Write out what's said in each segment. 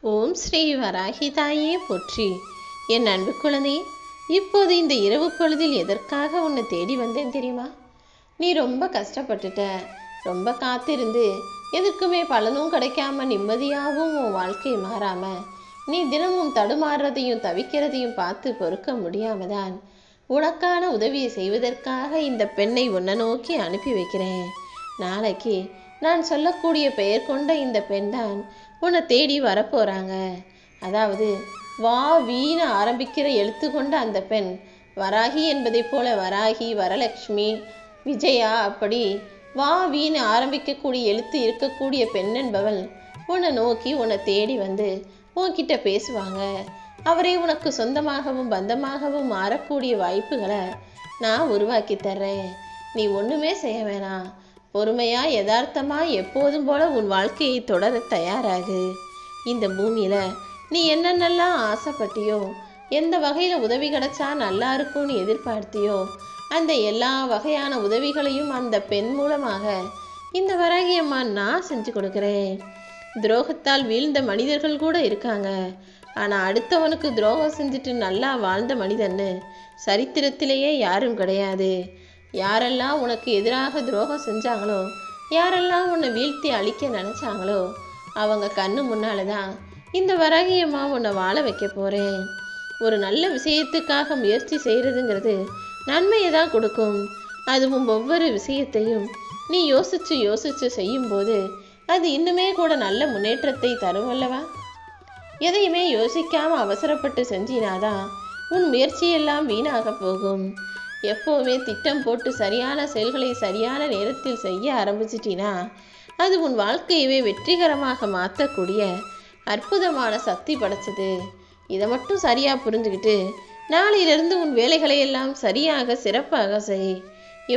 ஓம் ஸ்ரீ வராகிதாயே போற்றி. என் அன்பு குழந்தை, இப்போது இந்த இரவு பொழுதில் எதற்காக உன்னை தேடி வந்தேன் தெரியுமா? நீ ரொம்ப கஷ்டப்பட்டுட்ட, ரொம்ப காத்திருந்து எதுக்குமே பலனும் கிடைக்காம நிம்மதியாகவும் உன் வாழ்க்கை மாறாம நீ தினமும் தடுமாறுறதையும் தவிக்கிறதையும் பார்த்து பொறுக்க முடியாமதான் உனக்கான உதவியை செய்வதற்காக இந்த பெண்ணை உன்னை நோக்கி அனுப்பி வைக்கிறேன். நாளைக்கு நான் சொல்லக்கூடிய பெயர் கொண்ட இந்த பெண் தான் உன்னை தேடி வரப்போகிறாங்க. அதாவது வா வீண ஆரம்பிக்கிற எழுத்து கொண்ட அந்த பெண் வராகி என்பதைப் போல வராகி, வரலட்சுமி, விஜயா, அப்படி வா வீண ஆரம்பிக்கக்கூடிய எழுத்து இருக்கக்கூடிய பெண் என்பவள் உன்னை நோக்கி உன்னை தேடி வந்து உன்கிட்ட பேசுவாங்க. அவரே உனக்கு சொந்தமாகவும் பந்தமாகவும் மாறக்கூடிய வாய்ப்புகளை நான் உருவாக்கி தர்றேன். நீ ஒன்றுமே செய்ய வேணாம். பொறுமையா யதார்த்தமா எப்போதும் போல உன் வாழ்க்கையை தொடர தயாராகு. இந்த பூமியில நீ என்னென்னலாம் ஆசைப்பட்டியோ, எந்த வகையில உதவி கிடைச்சா நல்லா இருக்கும்னு எதிர்பார்த்தியோ, அந்த எல்லா வகையான உதவிகளையும் அந்த பெண் மூலமாக இந்த வராகி அம்மா நான் செஞ்சு கொடுக்குறேன். துரோகத்தால் வீழ்ந்த மனிதர்கள் கூட இருக்காங்க. ஆனால் அடுத்தவனுக்கு துரோகம் செஞ்சுட்டு நல்லா வாழ்ந்த மனிதன்னு சரித்திரத்திலேயே யாரும் கிடையாது. யாரெல்லாம் உனக்கு எதிராக துரோகம் செஞ்சாங்களோ, யாரெல்லாம் உன்னை வீழ்த்தி அழிக்க நினச்சாங்களோ, அவங்க கண்ணு முன்னால தான் இந்த வராகியம்மா உன்னை வாழ வைக்க போகிறேன். ஒரு நல்ல விஷயத்துக்காக முயற்சி செய்கிறதுங்கிறது நன்மையை தான் கொடுக்கும். அதுவும் ஒவ்வொரு விஷயத்தையும் நீ யோசித்து யோசித்து செய்யும்போது அது இன்னுமே கூட நல்ல முன்னேற்றத்தை தரும் அல்லவா? எதையுமே யோசிக்காமல் அவசரப்பட்டு செஞ்சினாதான் உன் முயற்சியெல்லாம் வீணாக போகும். எப்போவுமே திட்டம் போட்டு சரியான செயல்களை சரியான நேரத்தில் செய்ய ஆரம்பிச்சிட்டினா அது உன் வாழ்க்கையவே வெற்றிகரமாக மாற்றக்கூடிய அற்புதமான சக்தி படைச்சது. இதை மட்டும் சரியாக புரிஞ்சுக்கிட்டு நாளையிலிருந்து உன் வேலைகளை எல்லாம் சரியாக சிறப்பாக செய்.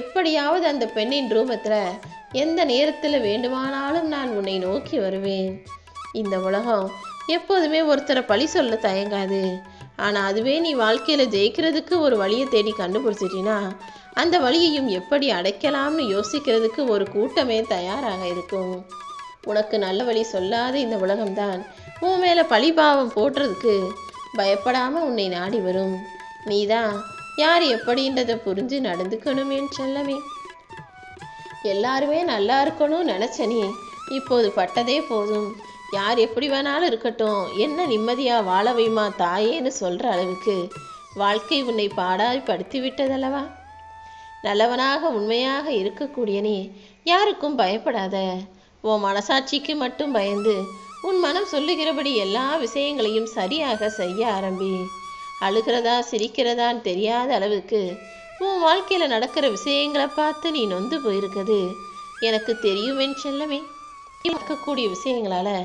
எப்படியாவது அந்த பெண்ணின் ரூபத்தில் எந்த நேரத்தில் வேண்டுமானாலும் நான் உன்னை நோக்கி வருவேன். இந்த உலகம் எப்போதுமே ஒருத்தரை பழி சொல்ல தயங்காது. ஆனால் அதுவே நீ வாழ்க்கையில் ஜெயிக்கிறதுக்கு ஒரு வழியை தேடி கண்டுபிடிச்சிட்டினா அந்த வழியையும் எப்படி அடைக்கலாம்னு யோசிக்கிறதுக்கு ஒரு கூட்டமே தயாராக இருக்கும். உனக்கு நல்ல வழி சொல்லாத இந்த உலகம்தான் உன் மேலே பழிபாவம் போடுறதுக்கு பயப்படாமல் உன்னை நாடி வரும். நீதான் யார் எப்படின்றதை புரிஞ்சு நடந்துக்கணும் என் செல்லமே. எல்லாருமே நல்லா இருக்கணும் நினச்ச நீ இப்போது பட்டதே போதும். யார் எப்படி வேணாலும் இருக்கட்டும், என்ன நிம்மதியாக வாழ வைமா தாயேன்னு சொல்கிற அளவுக்கு வாழ்க்கை உன்னை பாடாய் படுத்தி விட்டதல்லவா? நல்லவனாக உண்மையாக இருக்கக்கூடிய நீ யாருக்கும் பயப்படாத. உன் மனசாட்சிக்கு மட்டும் பயந்து உன் மனம் சொல்லுகிறபடி எல்லா விஷயங்களையும் சரியாக செய்ய ஆரம்பி. அழுகிறதா சிரிக்கிறதான்னு தெரியாத அளவுக்கு உன் வாழ்க்கையில் நடக்கிற விஷயங்களை பார்த்து நீ நொந்து போயிருக்குது எனக்கு தெரியுமென் செல்லமே. நடக்கக்கூடிய விஷயங்களால்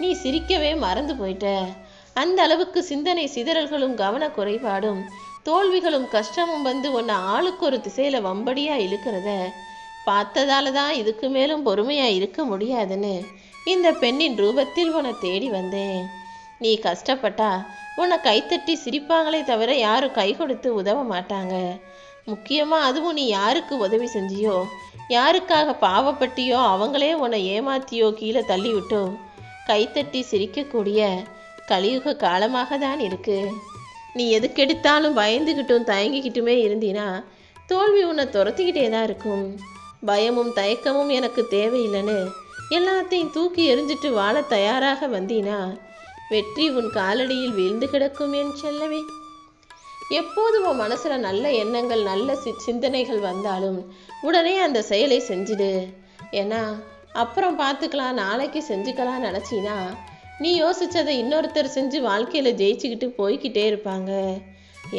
நீ சிரிக்கவே மறந்து போயிட்ட. அந்த அளவுக்கு சிந்தனை சிதறல்களும் கவன குறைபாடும் தோல்விகளும் கஷ்டமும் வந்து உன்னை ஆளுக்கு ஒரு திசையில வம்படியா இழுக்கிறத பார்த்ததால தான் இதுக்கு மேலும் பொறுமையா இருக்க முடியாதுன்னு இந்த பெண்ணின் ரூபத்தில் உன்னை தேடி வந்தேன். நீ கஷ்டப்பட்டா உன்னை கைத்தட்டி சிரிப்பாங்களே தவிர யாரும் கை கொடுத்து உதவ மாட்டாங்க. முக்கியமா அதுவும் நீ யாருக்கு உதவி செஞ்சியோ, யாருக்காக பாவப்பட்டியோ, அவங்களே உன்னை ஏமாத்தியோ கீழே தள்ளி விட்டோ கைத்தட்டி சிரிக்கக்கூடிய கலியுக காலமாக தான் இருக்கு. நீ எதுக்கெடுத்தாலும் பயந்துக்கிட்டும் தயங்கிக்கிட்டுமே இருந்தீனா தோல்வி உன்னை துரத்திக்கிட்டே தான் இருக்கும். பயமும் தயக்கமும் எனக்கு தேவையில்லைன்னு எல்லாத்தையும் தூக்கி எறிஞ்சிட்டு வாழ தயாராக வந்தீனா வெற்றி உன் காலடியில் வீழ்ந்து கிடக்கும் என் செல்லவே. எப்போதும் உன் மனசுல நல்ல எண்ணங்கள் நல்ல சிந்தனைகள் வந்தாலும் உடனே அந்த செயலை செஞ்சிடு. ஏன்னா அப்புறம் பார்த்துக்கலாம் நாளைக்கு செஞ்சுக்கலாம் நினச்சினா நீ யோசிச்சதை இன்னொருத்தர் செஞ்சு வாழ்க்கையில ஜெயிச்சுக்கிட்டு போய்கிட்டே இருப்பாங்க.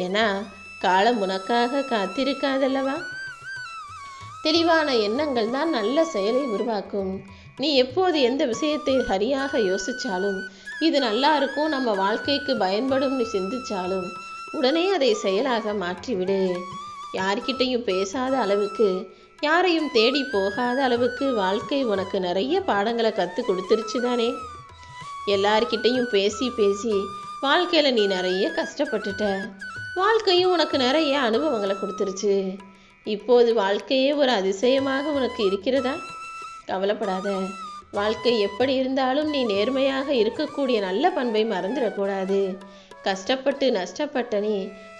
ஏன்னா காலம் உனக்காக காத்திருக்காதல்லவா? தெளிவான எண்ணங்கள் தான் நல்ல செயலை உருவாக்கும். நீ எப்போது எந்த விஷயத்தை சரியாக யோசிச்சாலும் இது நல்லா இருக்கும், நம்ம வாழ்க்கைக்கு பயன்படும் நீ சிந்திச்சாலும் உடனே அதை செயலாக மாற்றிவிடு. யார்கிட்டையும் பேசாத அளவுக்கு, யாரையும் தேடி போகாத அளவுக்கு வாழ்க்கை உனக்கு நிறைய பாடங்களை கற்றுக் கொடுத்துருச்சு தானே. எல்லார்கிட்டையும் பேசி பேசி வாழ்க்கையில் நீ நிறைய கஷ்டப்பட்டுட்ட. வாழ்க்கையும் உனக்கு நிறைய அனுபவங்களை கொடுத்துருச்சு. இப்போது வாழ்க்கையே ஒரு அதிசயமாக உனக்கு இருக்கிறதா? கவலைப்படாத. வாழ்க்கை எப்படி இருந்தாலும் நீ நேர்மையாக இருக்கக்கூடிய நல்ல பண்பை மறந்துடக்கூடாது. கஷ்டப்பட்டு நஷ்டப்பட்ட நீ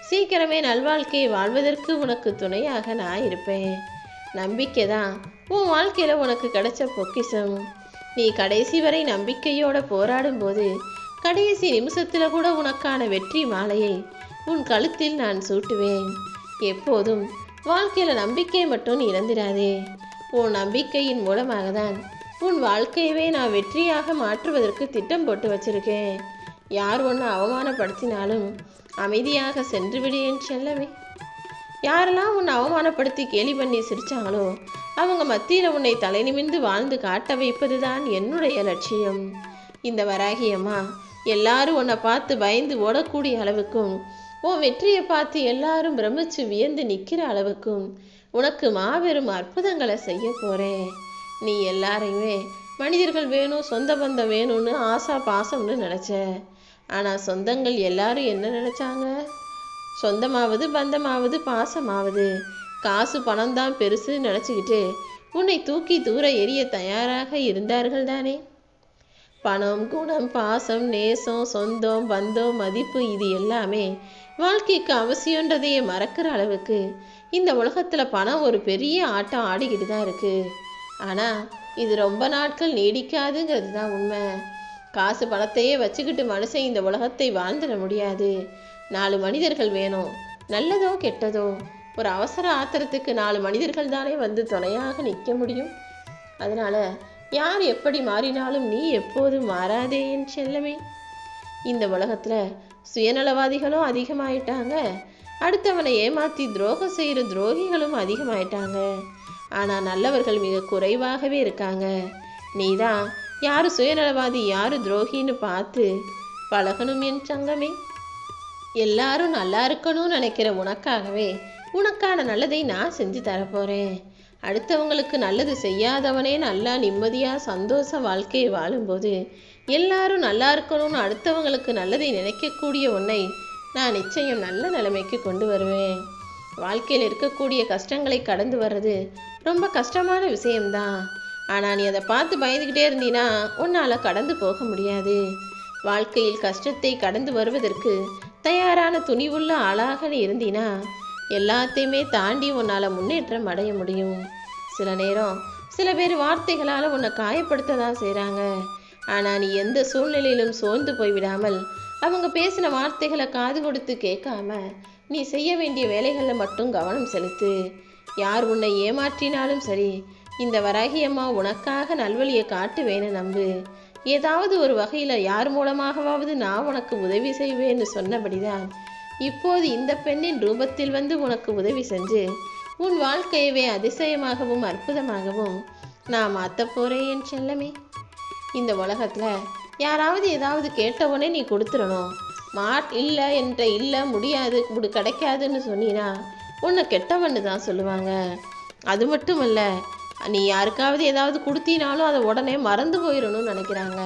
சீக்கிரமே நல்வாழ்க்கையை வாழ்வதற்கு உனக்கு துணையாக நான் இருப்பேன். நம்பிக்கை தான் உன் வாழ்க்கையில் உனக்கு கிடைச்ச பொக்கிஷம். நீ கடைசி வரை நம்பிக்கையோட போராடும் போது கடைசி நிமிஷத்தில் கூட உனக்கான வெற்றி மாலையை உன் கழுத்தில் நான் சூட்டுவேன். எப்போதும் வாழ்க்கையில் நம்பிக்கை மட்டும் இழந்திடாதே. உன் நம்பிக்கையின் மூலமாக தான் உன் வாழ்க்கையவே நான் வெற்றியாக மாற்றுவதற்கு திட்டம் போட்டு வச்சிருக்கேன். யார் ஒன்று அவமானப்படுத்தினாலும் அமைதியாக சென்று விடு என் செல்லமே. யாரெல்லாம் உன்னை அவமானப்படுத்தி கேலி பண்ணி சிரிச்சாங்களோ அவங்க மத்தியில் உன்னை தலை நிமிர்ந்து வாழ்ந்து காட்ட வைப்பது தான் என்னுடைய லட்சியம். இந்த வராகியம்மா எல்லாரும் உன்னை பார்த்து பயந்து ஓடக்கூடிய அளவுக்கும் உன் வெற்றியை பார்த்து எல்லாரும் பிரமிச்சு வியந்து நிற்கிற அளவுக்கும் உனக்கு மாபெரும் அற்புதங்களை செய்ய போகிறேன். நீ எல்லாரையுமே மனிதர்கள் வேணும், சொந்த பந்தம் வேணும்னு ஆசா பாசம்னு நினச்ச. ஆனால் சொந்தங்கள் எல்லாரும் என்ன நினச்சாங்க? சொந்தமாவது பந்தமாவது பாசமாவது காசு பணம் தான் பெருசுன்னு நினச்சிக்கிட்டு உன்னை தூக்கி தூர எரிய தயாராக இருந்தார்கள் தானே. பணம், குணம், பாசம், நேசம், சொந்தம், பந்தம், மதிப்பு இது எல்லாமே வாழ்க்கைக்கு அவசியன்றதையே மறக்கிற அளவுக்கு இந்த உலகத்தில் பணம் ஒரு பெரிய ஆட்டம் ஆடிக்கிட்டு தான் இருக்குது. ஆனால் இது ரொம்ப நாட்கள் நீடிக்காதுங்கிறது தான் உண்மை. காசு பணத்தையே வச்சுக்கிட்டு மனுஷன் இந்த உலகத்தை வாழ்ந்துட முடியாது. 4 மனிதர்கள் வேணும். நல்லதோ கெட்டதோ ஒரு அவசர ஆத்திரத்துக்கு 4 மனிதர்கள் தானே வந்து துணையாக நிற்க முடியும். அதனால் யார் எப்படி மாறினாலும் நீ எப்போதும் மாறாதே என் செல்லமே. இந்த உலகத்தில் சுயநலவாதிகளும் அதிகமாயிட்டாங்க. அடுத்தவனை ஏமாற்றி துரோகம் செய்கிற துரோகிகளும் அதிகமாயிட்டாங்க. ஆனால் நல்லவர்கள் மிக குறைவாகவே இருக்காங்க. நீ தான் யார் சுயநலவாதி யார் துரோகின்னு பார்த்து பழகணும் என் சங்கமே. எல்லாரும் நல்லா இருக்கணும்னு நினைக்கிற உனக்காகவே உனக்கான நல்லதை நான் செஞ்சு தரப்போகிறேன். அடுத்தவங்களுக்கு நல்லது செய்யாதவனே நல்லா நிம்மதியாக சந்தோஷ வாழ்க்கையை வாழும்போது எல்லாரும் நல்லா இருக்கணும்னு அடுத்தவங்களுக்கு நல்லதை நினைக்கக்கூடிய உன்னை நான் நிச்சயம் நல்ல நிலைமைக்கு கொண்டு வருவேன். வாழ்க்கையில் இருக்கக்கூடிய கஷ்டங்களை கடந்து வர்றது ரொம்ப கஷ்டமான விஷயம்தான். ஆனால் நீ அதை பார்த்து பயந்துக்கிட்டே இருந்தீன்னா உன்னால் கடந்து போக முடியாது. வாழ்க்கையில் கஷ்டத்தை கடந்து வருவதற்கு தயாரான துணிவுள்ள ஆளாக நீ இருந்தீனா எல்லாத்தையுமே தாண்டி உன்னால் முன்னேற்றம் அடைய முடியும். சில நேரம் சில பேர் வார்த்தைகளால் உன்னை காயப்படுத்த தான் செய்கிறாங்க. ஆனால் நீ எந்த சூழ்நிலையிலும் சோர்ந்து போய்விடாமல் அவங்க பேசின வார்த்தைகளை காது கொடுத்து கேட்காம நீ செய்ய வேண்டிய வேலைகளில் மட்டும் கவனம் செலுத்து. யார் உன்னை ஏமாற்றினாலும் சரி, இந்த வராகியம்மா உனக்காக நல்வழியை காட்டுவேன்னு நம்பு. ஏதாவது ஒரு வகையில் யார் மூலமாகவாவது நான் உனக்கு உதவி செய்வேன்னு சொன்னபடிதான் இப்போது இந்த பெண்ணின் ரூபத்தில் வந்து உனக்கு உதவி செஞ்சு உன் வாழ்க்கையவே அதிசயமாகவும் அற்புதமாகவும் நான் மாற்ற போகிறேன் என் செல்லமே. இந்த உலகத்தில் யாராவது ஏதாவது கேட்டவுடனே நீ கொடுத்துடணும். இல்லை என்ற இல்லை முடியாது கிடைக்காதுன்னு சொன்னீன்னா உன்னை கெட்டவன்னு தான் சொல்லுவாங்க. அது மட்டும் இல்லை, நீ யாருக்காவது ஏதாவது கொடுத்தினாலும் அதை உடனே மறந்து போயிடணும்னு நினைக்கிறாங்க.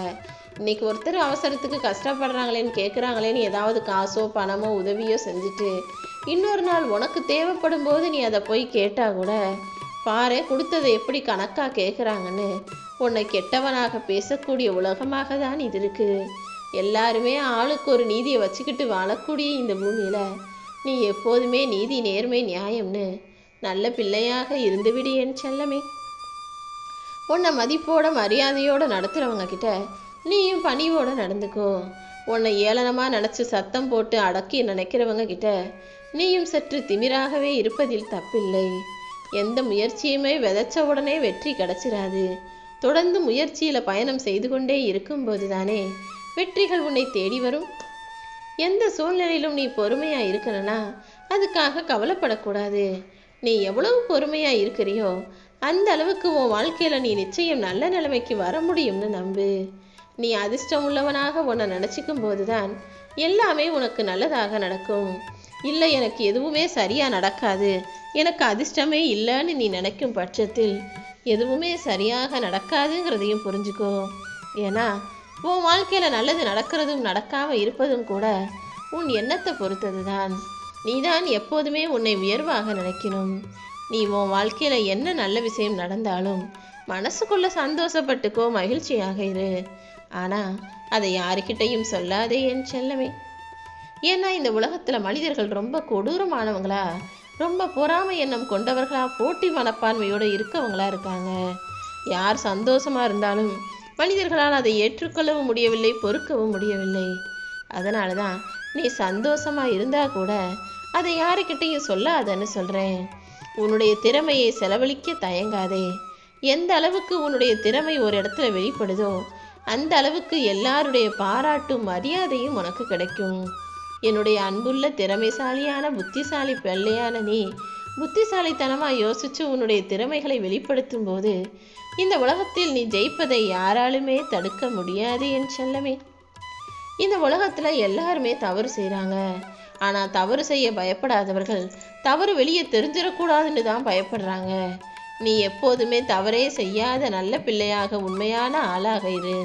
இன்னைக்கு ஒருத்தர் அவசரத்துக்கு கஷ்டப்படுறாங்களேன்னு கேட்குறாங்களேன்னு ஏதாவது காசோ பணமோ உதவியோ செஞ்சுட்டு இன்னொரு நாள் உனக்கு தேவைப்படும் போது நீ அதை போய் கேட்டால் கூட பாரு கொடுத்ததை எப்படி கணக்காக கேட்குறாங்கன்னு உன்னை கெட்டவனாக பேசக்கூடிய உலகமாக தான் இது இருக்குது. எல்லாருமே ஆளுக்கு ஒரு நீதியை வச்சுக்கிட்டு வாழக்கூடிய இந்த பூமியில் நீ எப்போதுமே நீதி நேர்மை நியாயம்னு நல்ல பிள்ளையாக இருந்துவிடு என் செல்லமே. உன்னை மதிப்போட மரியாதையோடு நடத்துகிறவங்க கிட்ட நீயும் பணிவோடு நடந்துக்கோ. உன்னை ஏளனமாக நினச்சி சத்தம் போட்டு அடக்கி நினைக்கிறவங்க கிட்ட நீயும் சற்று திமிராகவே இருப்பதில் தப்பில்லை. எந்த முயற்சியுமே விதைச்ச உடனே வெற்றி கிடைச்சிடாது. தொடர்ந்து முயற்சியில் பயணம் செய்து கொண்டே இருக்கும்போது தானே வெற்றிகள் உன்னை தேடி வரும். எந்த சூழ்நிலையிலும் நீ பொறுமையாக இருக்கணும்னா அதுக்காக கவலைப்படக்கூடாது. நீ எவ்வளவு பொறுமையாக இருக்கிறியோ அந்த அளவுக்கு உன் வாழ்க்கையில் நீ நிச்சயம் நல்ல நிலைமைக்கு வர முடியும்னு நம்பு. நீ அதிர்ஷ்டம் உள்ளவனாக உன்னை நினச்சிக்கும் போது தான் எல்லாமே உனக்கு நல்லதாக நடக்கும். இல்லை எனக்கு எதுவுமே சரியாக நடக்காது, எனக்கு அதிர்ஷ்டமே இல்லைன்னு நீ நினைக்கும் பட்சத்தில் எதுவுமே சரியாக நடக்காதுங்கிறதையும் புரிஞ்சுக்கோ. ஏன்னா உன் வாழ்க்கையில் நல்லது நடக்கிறதும் நடக்காமல் இருப்பதும் கூட உன் எண்ணத்தை பொறுத்தது தான். நீ தான் எப்போதுமே உன்னை உயர்வாக நினைக்கணும். நீ உன் வாழ்க்கையில் என்ன நல்ல விஷயம் நடந்தாலும் மனசுக்குள்ள சந்தோஷப்பட்டுக்கோ, மகிழ்ச்சியாக இரு. ஆனால் அதை யாருக்கிட்டையும் சொல்லாதே என் செல்லமே. ஏன்னா இந்த உலகத்தில் மனிதர்கள் ரொம்ப கொடூரமானவங்களா, ரொம்ப பொறாமை எண்ணம் கொண்டவர்களா, போட்டி மனப்பான்மையோடு இருக்கவங்களா இருக்காங்க. யார் சந்தோஷமாக இருந்தாலும் மனிதர்களால் அதை ஏற்றுக்கொள்ளவும் முடியவில்லை, பொறுக்கவும் முடியவில்லை. அதனால தான் நீ சந்தோஷமாக இருந்தால் கூட அதை யாருக்கிட்டையும் சொல்லாதன்னு சொல்கிறேன். உன்னுடைய திறமையை செலவழிக்க தயங்காதே. எந்த அளவுக்கு உன்னுடைய திறமை ஒரு இடத்துல வெளிப்படுதோ அந்த அளவுக்கு எல்லாருடைய பாராட்டும் மரியாதையும் உனக்கு கிடைக்கும். என்னுடைய அன்புள்ள திறமைசாலியான புத்திசாலி பிள்ளையான நீ புத்திசாலித்தனமாக யோசித்து உன்னுடைய திறமைகளை வெளிப்படுத்தும் போது இந்த உலகத்தில் நீ ஜெயிப்பதை யாராலுமே தடுக்க முடியாது என் செல்லமே. இந்த உலகத்தில் எல்லாருமே தவறு செய்கிறாங்க. ஆனால் தவறு செய்ய பயப்படாதவர்கள் தவறு வெளியே தெரிஞ்சிடக்கூடாதுன்னு தான் பயப்படுறாங்க. நீ எப்போதுமே தவறே செய்யாத நல்ல பிள்ளையாக, உண்மையான ஆளாக இரு.